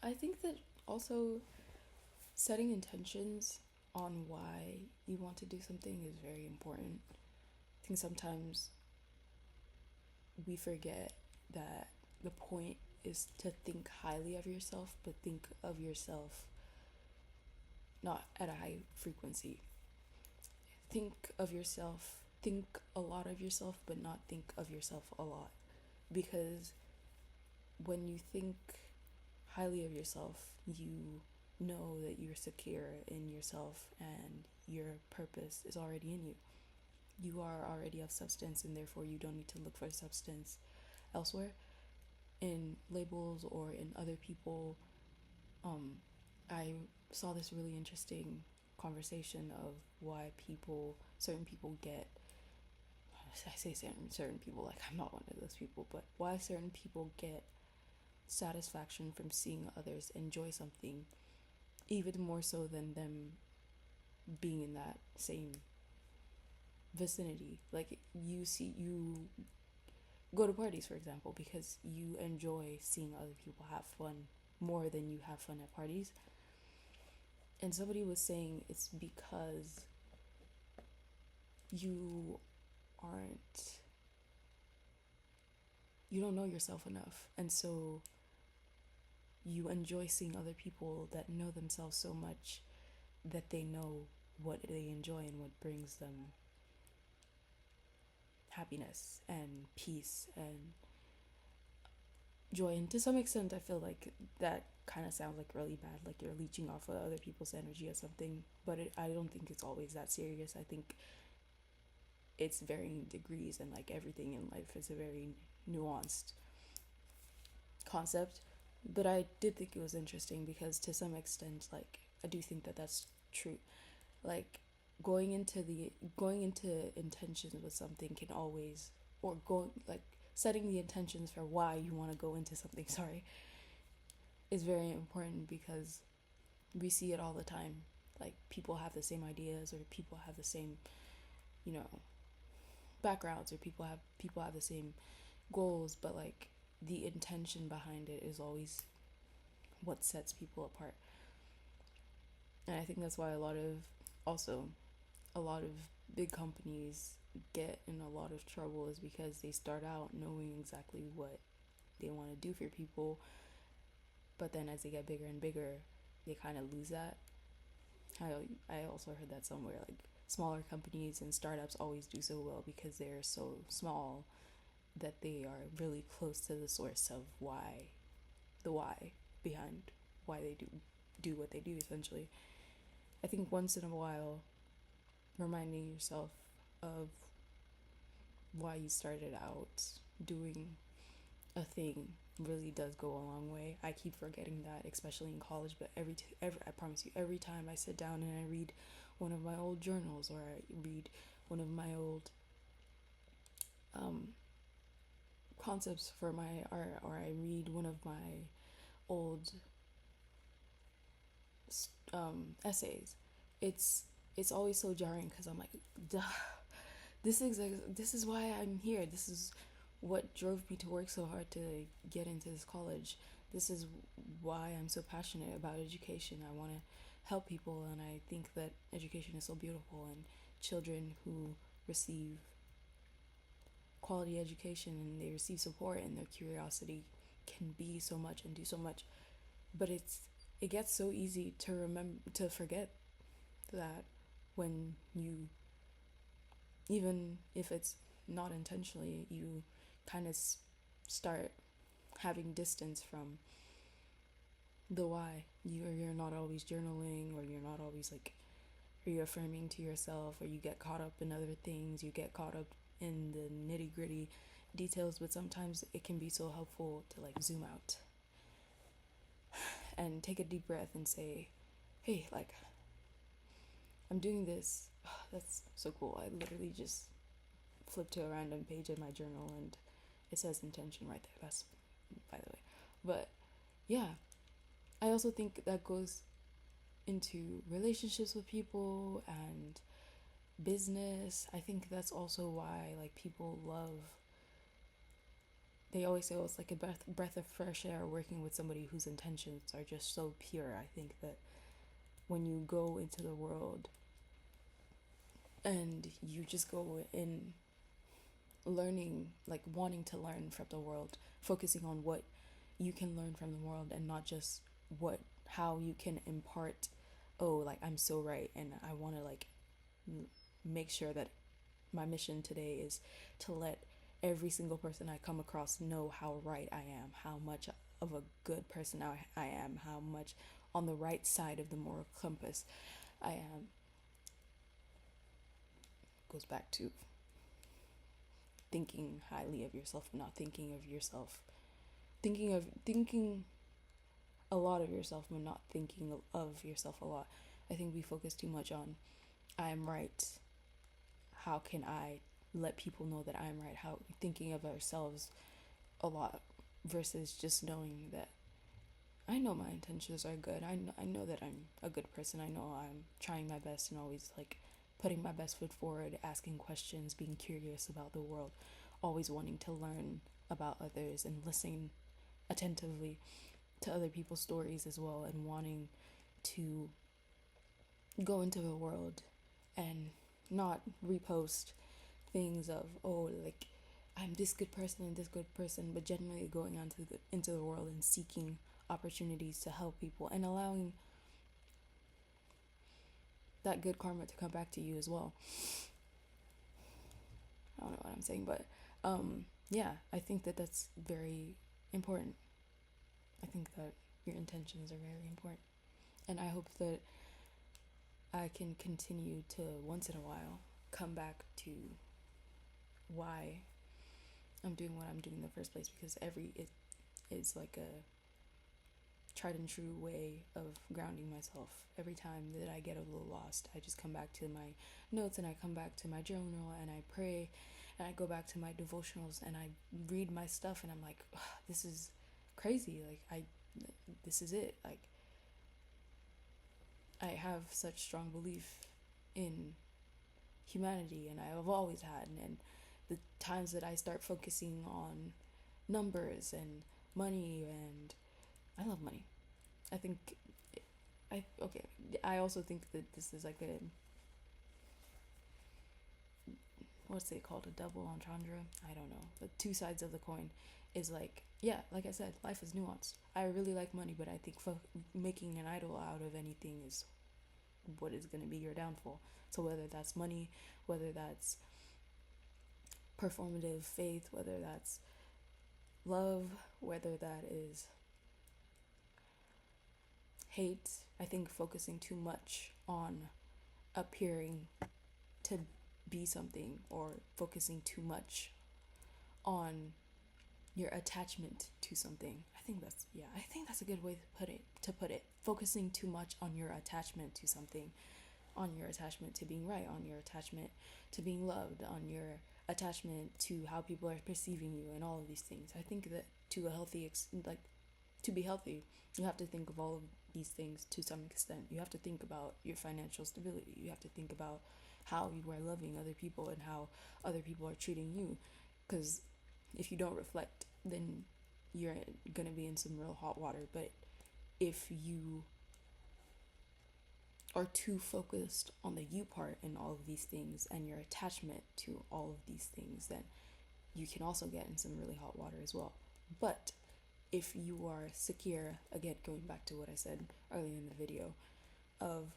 I think that also setting intentions on why you want to do something is very important. I think sometimes we forget that the point is to think highly of yourself, but think of yourself not at a high frequency. Think a lot of yourself, but not think of yourself a lot. Because when you think highly of yourself, you know that you're secure in yourself and your purpose is already in you. You are already of substance, and therefore you don't need to look for substance elsewhere in labels or in other people. I saw this really interesting conversation of why certain people get, I say certain people like I'm not one of those people, but why certain people get satisfaction from seeing others enjoy something even more so than them being in that same vicinity. Like you go to parties, for example, because you enjoy seeing other people have fun more than you have fun at parties. And somebody was saying it's because you aren't you don't know yourself enough, and so you enjoy seeing other people that know themselves so much that they know what they enjoy and what brings them happiness and peace and joy. And to some extent I feel like that kind of sounds like really bad, like you're leeching off of other people's energy or something, but I don't think it's always that serious. I think it's varying degrees, and like everything in life is a very nuanced concept. But I did think it was interesting because to some extent, like, I do think that that's true. Like, going into intentions with something can always, or going like setting the intentions for why you want to go into something, sorry, is very important because we see it all the time. Like, people have the same ideas, or people have the same, you know, backgrounds, or people have the same goals, but like the intention behind it is always what sets people apart. And I think that's why also a lot of big companies get in a lot of trouble, is because they start out knowing exactly what they want to do for people, but then as they get bigger and bigger, they kind of lose that. I also heard that somewhere, like smaller companies and startups always do so well because they're so small that they are really close to the source of the why behind why they do what they do, essentially. I think once in a while reminding yourself of why you started out doing a thing really does go a long way. I keep forgetting that, especially in college, but every I promise you, every time I sit down and I read one of my old journals, or I read one of my old um, concepts for my art, or I read one of my old essays, it's it's always so jarring because I'm like, duh, this is why I'm here. This is what drove me to work so hard to get into this college. This is why I'm so passionate about education. I want to help people, and I think that education is so beautiful, and children who receive quality education and they receive support and their curiosity can be so much and do so much. But it gets so easy to forget that when you, even if it's not intentionally, you kind of start having distance from the why. You're not always journaling, or you're not always like reaffirming to yourself, or you get caught up in other things, you get caught up in the nitty-gritty details. But sometimes it can be so helpful to like zoom out and take a deep breath and say, hey, like, I'm doing this. That's so cool. I literally just flipped to a random page in my journal and it says intention right there. That's, by the way. But yeah, I also think that goes into relationships with people and business. I think that's also why like people love they always say, oh, it's like a breath of fresh air working with somebody whose intentions are just so pure. I think that when you go into the world and you just go in learning, like wanting to learn from the world, focusing on what you can learn from the world and not just how you can impart, oh, like I'm so right and I want to like make sure that my mission today is to let every single person I come across know how right I am, how much of a good person I am, how much on the right side of the moral compass I am. Goes back to thinking highly of yourself, not thinking of yourself, thinking a lot of yourself, but not thinking of yourself a lot. I think we focus too much on I am right. How can I let people know that I'm right? How thinking of ourselves a lot versus just knowing that I know my intentions are good. I know that I'm a good person. I know I'm trying my best and always like putting my best foot forward, asking questions, being curious about the world, always wanting to learn about others and listening attentively to other people's stories as well, and wanting to go into the world and not repost things of, oh, like I'm this good person and this good person, but generally going into the world and seeking opportunities to help people and allowing that good karma to come back to you as well. I don't know what I'm saying, but yeah, I think that that's very important. I think that your intentions are very important, and I hope that I can continue to once in a while come back to why I'm doing what I'm doing in the first place, because it is like a tried and true way of grounding myself. Every time that I get a little lost, I just come back to my notes and I come back to my journal and I pray and I go back to my devotionals and I read my stuff and I'm like, this is crazy. Like this is it. Like I have such strong belief in humanity, and I've always had, and the times that I start focusing on numbers and money, and I love money. I think I also think that this is like a, what's it called, a double entendre? I don't know. The two sides of the coin is like, yeah, like I said, life is nuanced. I really like money, but I think making an idol out of anything is what is going to be your downfall. So whether that's money, whether that's performative faith, whether that's love, whether that is hate, I think focusing too much on appearing to be something, or focusing too much on your attachment to something. I think that's a good way to put it. Focusing too much on your attachment to something, on your attachment to being right, on your attachment to being loved, on your attachment to how people are perceiving you, and all of these things. I think that to be healthy, you have to think of all of these things to some extent. You have to think about your financial stability. You have to think about how you are loving other people and how other people are treating you. Because if you don't reflect, then you're going to be in some real hot water. But if you are too focused on the you part in all of these things and your attachment to all of these things, then you can also get in some really hot water as well. But if you are secure, again, going back to what I said earlier in the video, of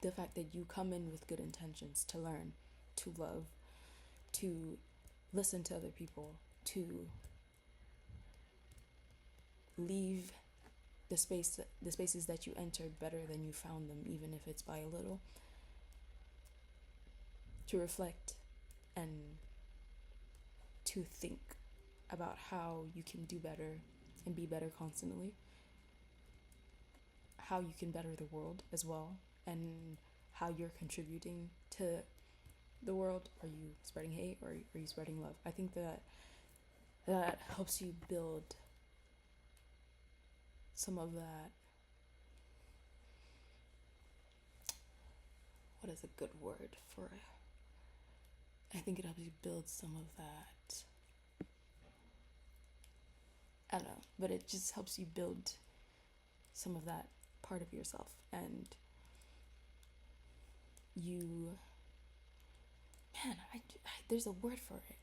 the fact that you come in with good intentions to learn, to love, to listen to other people, to leave the spaces that you entered better than you found them, even if it's by a little, to reflect and to think about how you can do better and be better constantly, how you can better the world as well, and how you're contributing to the world. Are you spreading hate, or are you spreading love? I think that helps you build some of that. What is a good word for it? I think it helps you build some of that I don't know, but it just helps you build some of that part of yourself, and you, man, there's a word for it.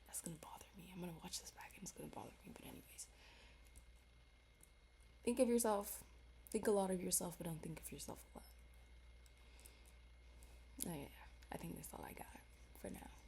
That's gonna bother me. I'm gonna watch this back and it's gonna bother me. But anyways, think of yourself, think a lot of yourself, but don't think of yourself a lot. Oh, yeah, I think that's all I got for now.